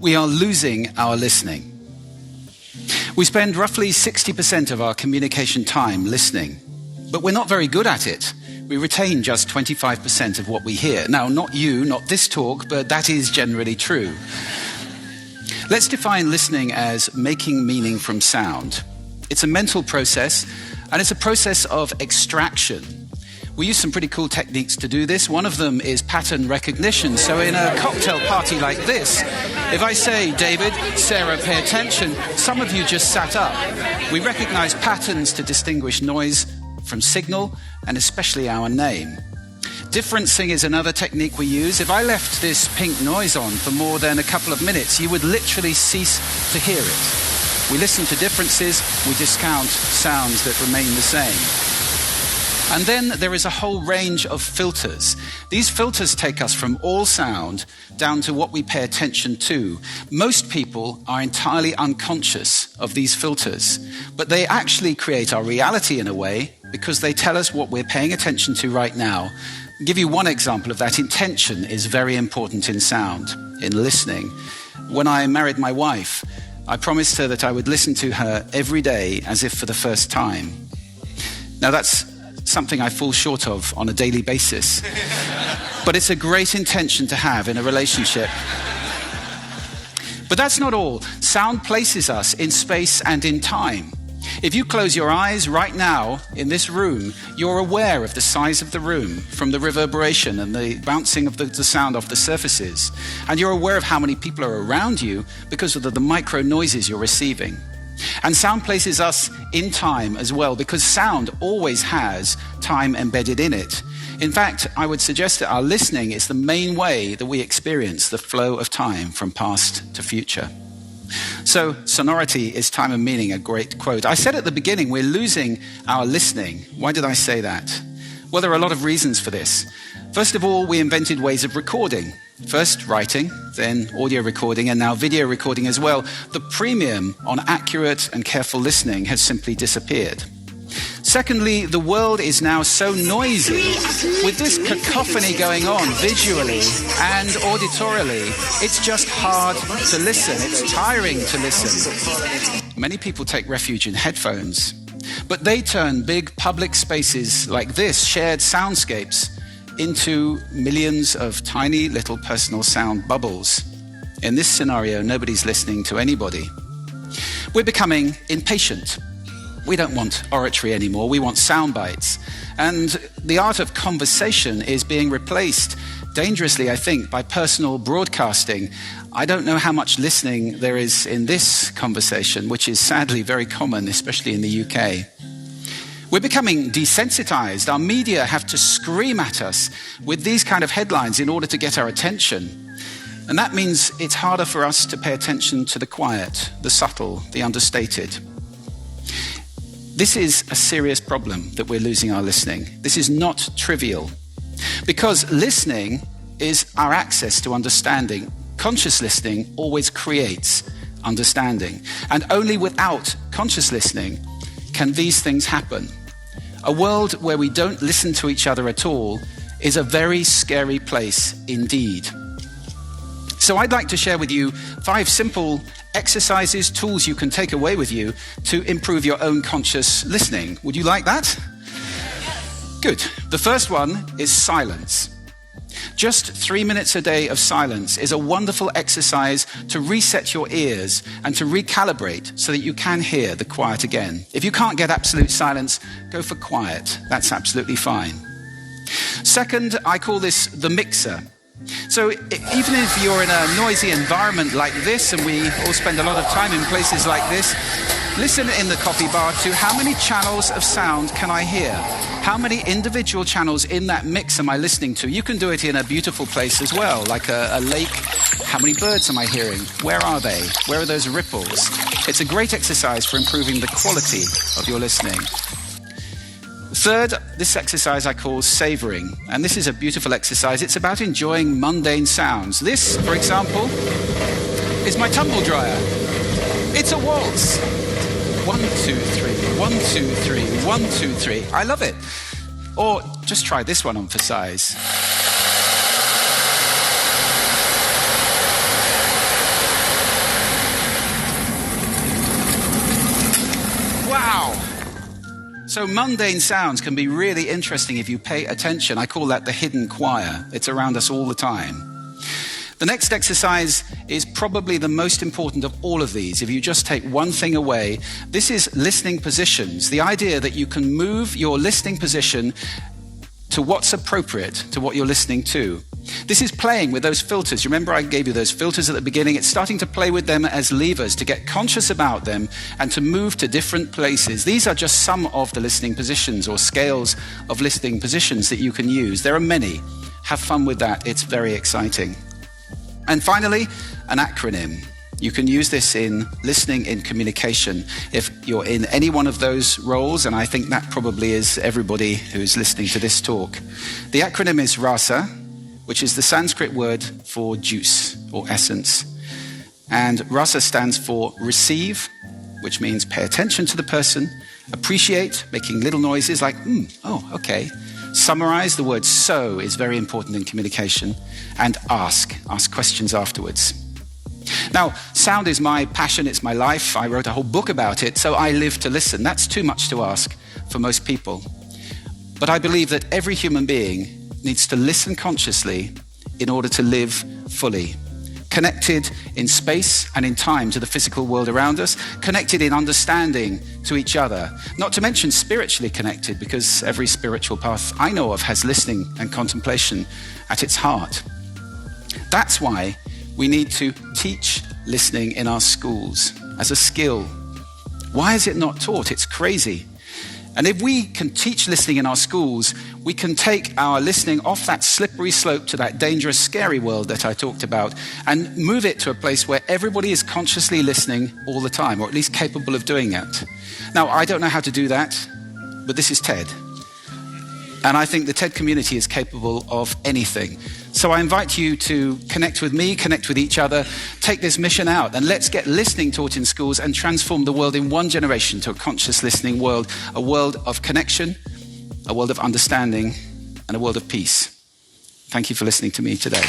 we are losing our listening. We spend roughly 60% of our communication time listening, but we're not very good at it. We retain just 25% of what we hear. Now, not you, not this talk, but that is generally true. Let's define listening as making meaning from sound. It's a mental process, and it's a process of extraction. We use some pretty cool techniques to do this. One of them is pattern recognition. So in a cocktail party like this, if I say, David, Sarah, pay attention, some of you just sat up. We recognize patterns to distinguish noise from signal, and especially our name. Differencing is another technique we use. If I left this pink noise on for more than a couple of minutes, you would literally cease to hear it. We listen to differences, we discount sounds that remain the same. And then there is a whole range of filters. These filters take us from all sound down to what we pay attention to. Most people are entirely unconscious of these filters, but they actually create our reality in a way because they tell us what we're paying attention to right now. I'll give you one example of that. Intention is very important in sound, in listening. When I married my wife, I promised her that I would listen to her every day as if for the first time. Now that's something I fall short of on a daily basis. But it's a great intention to have in a relationship. But that's not all. Sound places us in space and in time. If you close your eyes right now in this room, you're aware of the size of the room from the reverberation and the bouncing of the sound off the surfaces. And you're aware of how many people are around you because of the micro noises you're receiving. And sound places us in time as well, because sound always has time embedded in it. In fact, I would suggest that our listening is the main way that we experience the flow of time from past to future. So, sonority is time and meaning, a great quote. I said at the beginning, we're losing our listening. Why did I say that? Well, there are a lot of reasons for this. First of all, we invented ways of recording. First writing, then audio recording, and now video recording as well. The premium on accurate and careful listening has simply disappeared. Secondly, the world is now so noisy. With this cacophony going on visually and auditorily, it's just hard to listen. It's tiring to listen. Many people take refuge in headphones, but they turn big public spaces like this, shared soundscapes, into millions of tiny little personal sound bubbles. In this scenario, nobody's listening to anybody. We're becoming impatient. We don't want oratory anymore, we want sound bites. And the art of conversation is being replaced, dangerously, I think, by personal broadcasting. I don't know how much listening there is in this conversation, which is sadly very common, especially in the UK. We're becoming desensitized. Our media have to scream at us with these kind of headlines in order to get our attention. And that means it's harder for us to pay attention to the quiet, the subtle, the understated. This is a serious problem that we're losing our listening. This is not trivial. Because listening is our access to understanding. Conscious listening always creates understanding. And only without conscious listening can these things happen. A world where we don't listen to each other at all is a very scary place indeed. So I'd like to share with you 5 simple exercises, tools you can take away with you to improve your own conscious listening. Would you like that? Good. The first one is silence. Just 3 minutes a day of silence is a wonderful exercise to reset your ears and to recalibrate so that you can hear the quiet again. If you can't get absolute silence, go for quiet. That's absolutely fine. Second, I call this the mixer. So even if you're in a noisy environment like this, and we all spend a lot of time in places like this, listen in the coffee bar to how many channels of sound can I hear? How many individual channels in that mix am I listening to? You can do it in a beautiful place as well, like a lake. How many birds am I hearing? Where are they? Where are those ripples? It's a great exercise for improving the quality of your listening. Third, this exercise I call savoring. And this is a beautiful exercise. It's about enjoying mundane sounds. This, for example, is my tumble dryer. It's a waltz. 1, 2, 3, 1, 2, 3, 1, 2, 3. I love it. Or just try this one on for size. So mundane sounds can be really interesting if you pay attention. I call that the hidden choir. It's around us all the time. The next exercise is probably the most important of all of these. If you just take one thing away, this is listening positions. The idea that you can move your listening position to what's appropriate to what you're listening to. This is playing with those filters. Remember I gave you those filters at the beginning? It's starting to play with them as levers, to get conscious about them and to move to different places. These are just some of the listening positions or scales of listening positions that you can use. There are many. Have fun with that. It's very exciting. And finally, an acronym. You can use this in listening, in communication. If you're in any one of those roles, and I think that probably is everybody who's listening to this talk. The acronym is RASA, which is the Sanskrit word for juice or essence. And RASA stands for receive, which means pay attention to the person, appreciate, making little noises like, oh, okay. Summarize, the word so is very important in communication, and ask questions afterwards. Now, sound is my passion, it's my life. I wrote a whole book about it, so I live to listen. That's too much to ask for most people. But I believe that every human being needs to listen consciously in order to live fully. Connected in space and in time to the physical world around us, connected in understanding to each other, not to mention spiritually connected, because every spiritual path I know of has listening and contemplation at its heart. That's why we need to teach listening in our schools as a skill. Why is it not taught? It's crazy. And if we can teach listening in our schools, we can take our listening off that slippery slope to that dangerous, scary world that I talked about and move it to a place where everybody is consciously listening all the time, or at least capable of doing it. Now, I don't know how to do that, but this is TED. And I think the TED community is capable of anything. So I invite you to connect with me, connect with each other, take this mission out, and let's get listening taught in schools and transform the world in one generation to a conscious listening world, a world of connection, a world of understanding, and a world of peace. Thank you for listening to me today.